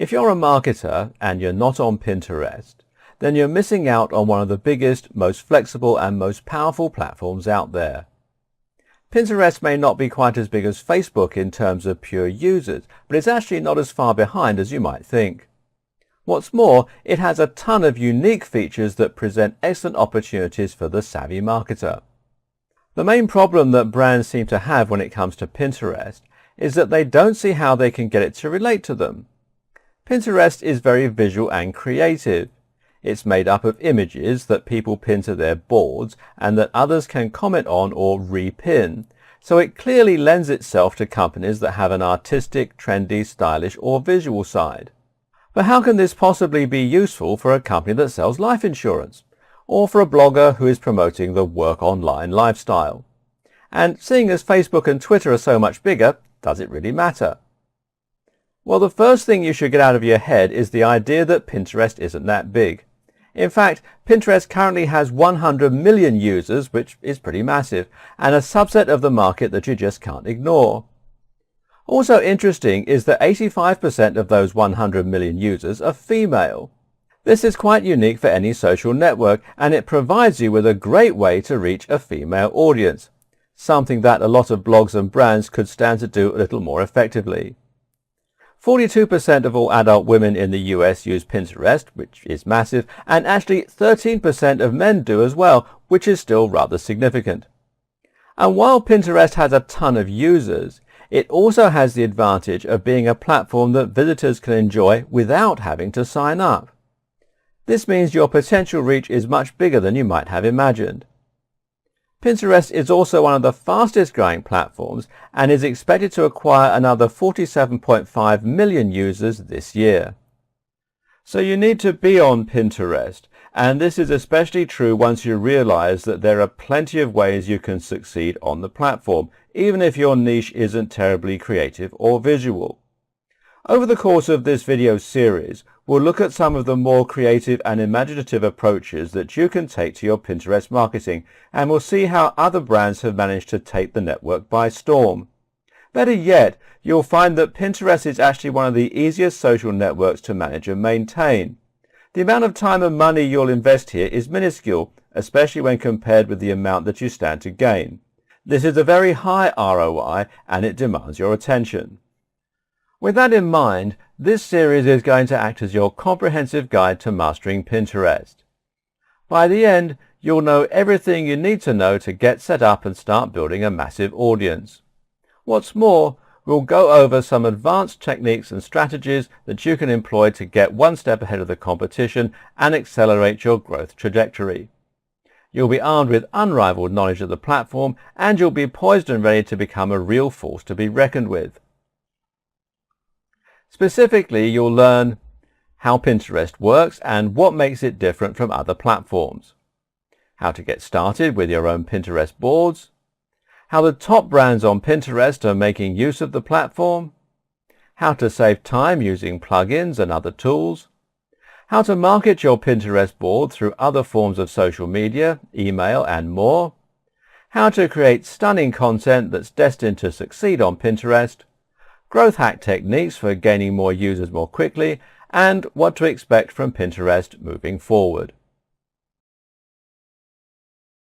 If you're a marketer and you're not on Pinterest, then you're missing out on one of the biggest, most flexible and most powerful platforms out there. Pinterest may not be quite as big as Facebook in terms of pure users, but it's actually not as far behind as you might think. What's more, it has a ton of unique features that present excellent opportunities for the savvy marketer. The main problem that brands seem to have when it comes to Pinterest is that they don't see how they can get it to relate to them. Pinterest is very visual and creative. It's made up of images that people pin to their boards and that others can comment on or repin, so it clearly lends itself to companies that have an artistic, trendy, stylish or visual side. But how can this possibly be useful for a company that sells life insurance, or for a blogger who is promoting the work online lifestyle? And seeing as Facebook and Twitter are so much bigger, does it really matter? Well, the first thing you should get out of your head is the idea that Pinterest isn't that big. In fact, Pinterest currently has 100 million users, which is pretty massive, and a subset of the market that you just can't ignore. Also interesting is that 85% of those 100 million users are female. This is quite unique for any social network, and it provides you with a great way to reach a female audience, something that a lot of blogs and brands could stand to do a little more effectively. 42% of all adult women in the US use Pinterest, which is massive, and actually 13% of men do as well, which is still rather significant. And while Pinterest has a ton of users, it also has the advantage of being a platform that visitors can enjoy without having to sign up. This means your potential reach is much bigger than you might have imagined. Pinterest is also one of the fastest growing platforms and is expected to acquire another 47.5 million users this year. So you need to be on Pinterest, and this is especially true once you realize that there are plenty of ways you can succeed on the platform, even if your niche isn't terribly creative or visual. Over the course of this video series, we'll look at some of the more creative and imaginative approaches that you can take to your Pinterest marketing, and we'll see how other brands have managed to take the network by storm. Better yet, you'll find that Pinterest is actually one of the easiest social networks to manage and maintain. The amount of time and money you'll invest here is minuscule, especially when compared with the amount that you stand to gain. This is a very high ROI, and it demands your attention. With that in mind, this series is going to act as your comprehensive guide to mastering Pinterest. By the end, you'll know everything you need to know to get set up and start building a massive audience. What's more, we'll go over some advanced techniques and strategies that you can employ to get one step ahead of the competition and accelerate your growth trajectory. You'll be armed with unrivaled knowledge of the platform, and you'll be poised and ready to become a real force to be reckoned with. Specifically, you'll learn how Pinterest works and what makes it different from other platforms, how to get started with your own Pinterest boards, how the top brands on Pinterest are making use of the platform, how to save time using plugins and other tools, how to market your Pinterest board through other forms of social media, email and more, how to create stunning content that's destined to succeed on Pinterest, growth hack techniques for gaining more users more quickly, and what to expect from Pinterest moving forward.